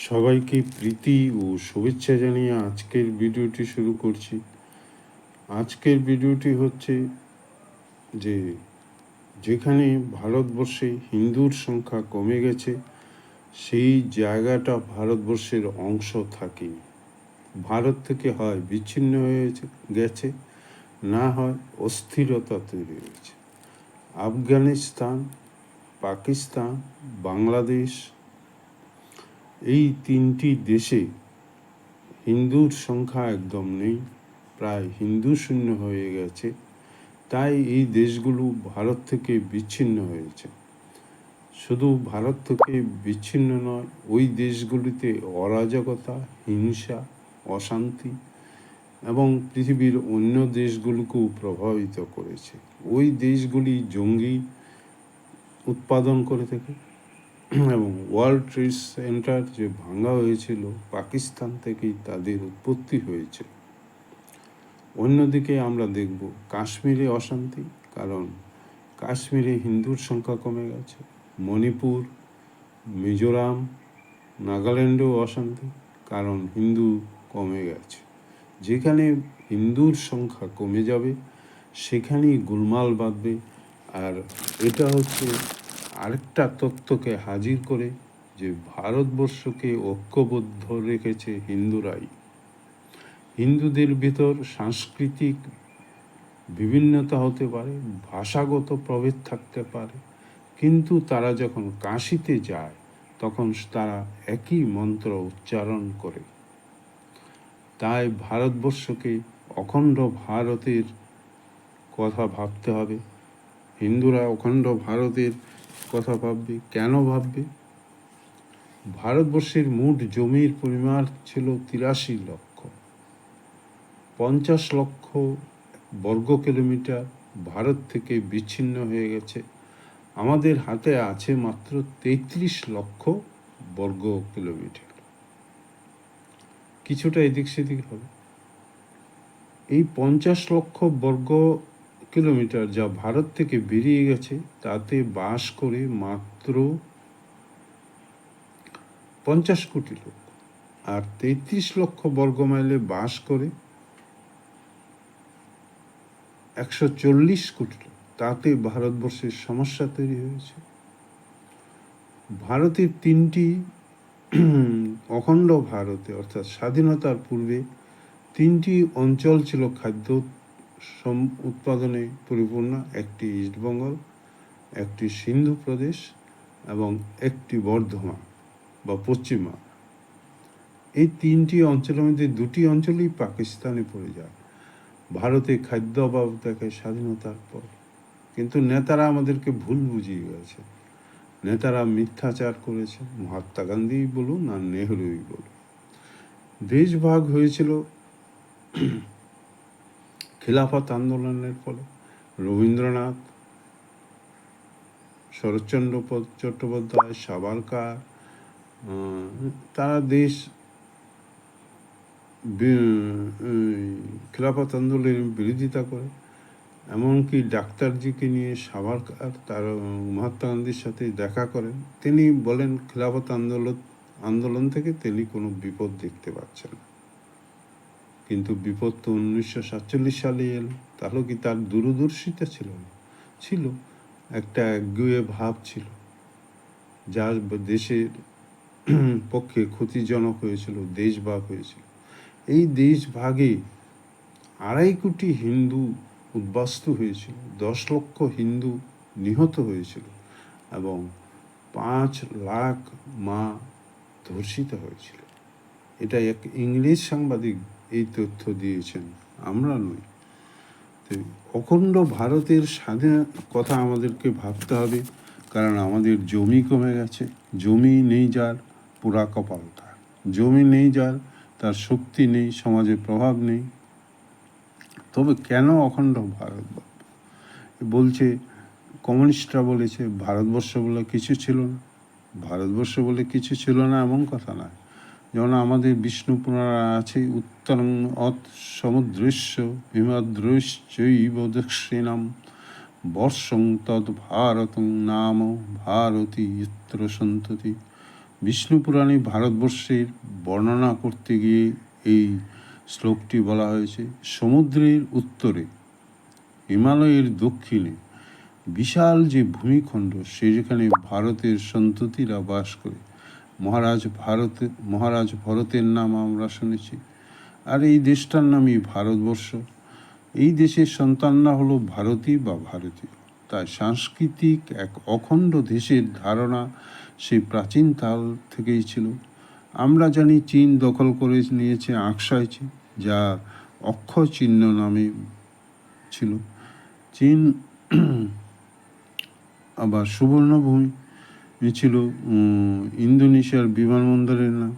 সবাইকে প্রীতি ও শুভেচ্ছা জানিয়ে আজকের ভিডিওটি শুরু করছি। আজকের ভিডিওটি হচ্ছে যে যেখানে ভারতবর্ষে হিন্দুর সংখ্যা কমে গেছে, সেই জায়গাটা ভারতবর্ষের অংশ থাকেনি। ভারত থেকে হয় বিচ্ছিন্ন হয়ে গেছে, না হয় অস্থিরতা তৈরি হয়েছে। আফগানিস্তান, পাকিস্তান, বাংলাদেশ, এই তিনটি দেশে হিন্দুর সংখ্যা একদম নেই, প্রায় হিন্দু শূন্য হয়ে গেছে। তাই এই দেশগুলো ভারত থেকে বিচ্ছিন্ন হয়েছে। শুধু ভারত থেকে বিচ্ছিন্ন নয়, ওই দেশগুলিতে অরাজকতা, হিংসা, অশান্তি এবং পৃথিবীর অন্য দেশগুলোকেও প্রভাবিত করেছে। ওই দেশগুলি জঙ্গি উৎপাদন করে থাকে এবং ওয়ার্ল্ড ট্রেড সেন্টার যে ভাঙা হয়েছিল, পাকিস্তান থেকেই তাদের উৎপত্তি হয়েছে। অন্যদিকে আমরা দেখব কাশ্মীরে অশান্তি, কারণ কাশ্মীরে হিন্দুর সংখ্যা কমে গেছে। মণিপুর, মিজোরাম, নাগাল্যান্ডেও অশান্তি, কারণ হিন্দু কমে গেছে। যেখানে হিন্দুর সংখ্যা কমে যাবে সেখানেই গোলমাল বাঁধবে। আর এটা হচ্ছে আরেকটা তত্ত্বকে হাজির করে যে ভারতবর্ষকে ঐক্যবদ্ধ রেখেছে হিন্দুরাই। হিন্দুদের ভিতর সাংস্কৃতিক বিভিন্নতা হতে পারে, ভাষাগত প্রভেদ থাকতে পারে, কিন্তু তারা যখন কাশীতে যায় তখন তারা একই মন্ত্র উচ্চারণ করে। তাই ভারতবর্ষকে অখণ্ড ভারতের কথা ভাবতে হবে। হিন্দুরা অখণ্ড ভারতের কথা ভাববে। কেন ভাববে? ভারতবর্ষের মোট জমির পরিমাণ ছিল 83 লক্ষ। 50 লক্ষ বর্গ কিলোমিটার ভারত থেকে বিচ্ছিন্ন হয়ে গেছে। আমাদের হাতে আছে মাত্র 33 লক্ষ বর্গ কিলোমিটার। কিছুটা এদিক সেদিক হবে। এই 50 লক্ষ বর্গ কিলোমিটার যা ভারত থেকে বেরিয়ে গেছে, তাতে বাস করে মাত্র 50 কোটি লোক। আর 33 লক্ষ বর্গ মাইলে বাস করে 140 কোটি লোক। তাতে ভারতবর্ষের সমস্যা তৈরি হয়েছে। ভারতের তিনটি অখণ্ড ভারতে অর্থাৎ স্বাধীনতার পূর্বে তিনটি অঞ্চল ছিল খাদ্য উৎপাদনে পরিপূর্ণ। একটি ইস্টবেঙ্গল, একটি সিন্ধু প্রদেশ এবং একটি বর্ধমান বা পশ্চিমা। এই তিনটি অঞ্চলের মধ্যে দুটি অঞ্চলই পাকিস্তানে পড়ে যায়। ভারতে খাদ্য অভাব দেখে স্বাধীনতার পর, কিন্তু নেতারা আমাদেরকে ভুল বুঝিয়ে গেছে। নেতারা মিথ্যাচার করেছে, মহাত্মা গান্ধী বলুন আর নেহরুই বলুন। দেশ ভাগ হয়েছিল খিলাফত আন্দোলনের ফলে। রবীন্দ্রনাথ, শরৎচন্দ্র চট্টোপাধ্যায়, সাভারকার, তারা দেশ খিলাফত আন্দোলনের বিরোধিতা করে। এমনকি ডাক্তারজিকে নিয়ে সাভারকার তার মহাত্মা গান্ধীর সাথে দেখা করেন। তিনি বলেন খিলাফত আন্দোলন থেকে তিনি কোনো বিপদ দেখতে পাচ্ছেন না। কিন্তু বিপদ তো 1947 সালে এলো। তাহলে কি তার দূরদর্শিতা ছিল না? ছিল, একটা একগুঁয়ে ভাব ছিল, যার দেশের পক্ষে ক্ষতিজনক হয়েছিল। দেশ ভাগ হয়েছিল। এই দেশ ভাগে 2.5 কোটি হিন্দু উদ্বাস্তু হয়েছিল, 10 লক্ষ হিন্দু নিহত হয়েছিল এবং 5 লাখ মা ধর্ষিত হয়েছিল। এটা এক ইংরেজ সাংবাদিক এই তথ্য দিয়েছেন, আমরা নই। তো অখণ্ড ভারতের স্বাধীন কথা আমাদেরকে ভাবতে হবে, কারণ আমাদের জমি কমে গেছে। জমি নেই যার, পুরা কপাল তার। জমি নেই যার, তার শক্তি নেই, সমাজে প্রভাব নেই। তবে কেন অখণ্ড ভারত বলছে? কমিউনিস্টরা বলেছে ভারতবর্ষ বলে কিছু ছিল না। ভারতবর্ষ বলে কিছু ছিল না এমন কথা নয়। যেমন আমাদের বিষ্ণু পুরাণে আছে উত্তরং সমুদ্রস্য হিমাদ্রৈশ্চৈব দক্ষিণাম বর্ষং তদ ভারতং নাম ভারতী ইত্র সন্ততি বিষ্ণু পুরাণে ভারতবর্ষের বর্ণনা করতে গিয়ে এই শ্লোকটি বলা হয়েছে। সমুদ্রের উত্তরে, হিমালয়ের দক্ষিণে বিশাল যে ভূমিখণ্ড, সেখানে ভারতের সন্ততিরা বাস করে। মহারাজ ভরতের নাম আমরা শুনেছি, আর এই দেশটার নামই ভারতবর্ষ। এই দেশের সন্তানরা হলো ভারতী বা ভারতীয়। তাই সাংস্কৃতিক এক অখণ্ড দেশের ধারণা সেই প্রাচীন কাল থেকেই ছিল। আমরা জানি চীন দখল করে নিয়েছে আকসাই চীন, যা অক্ষয় চিহ্ন নামে ছিল। চীন আবার সুবর্ণভূমি ছিল ইন্দোনেশিয়ার বিমানবন্দরের নাম।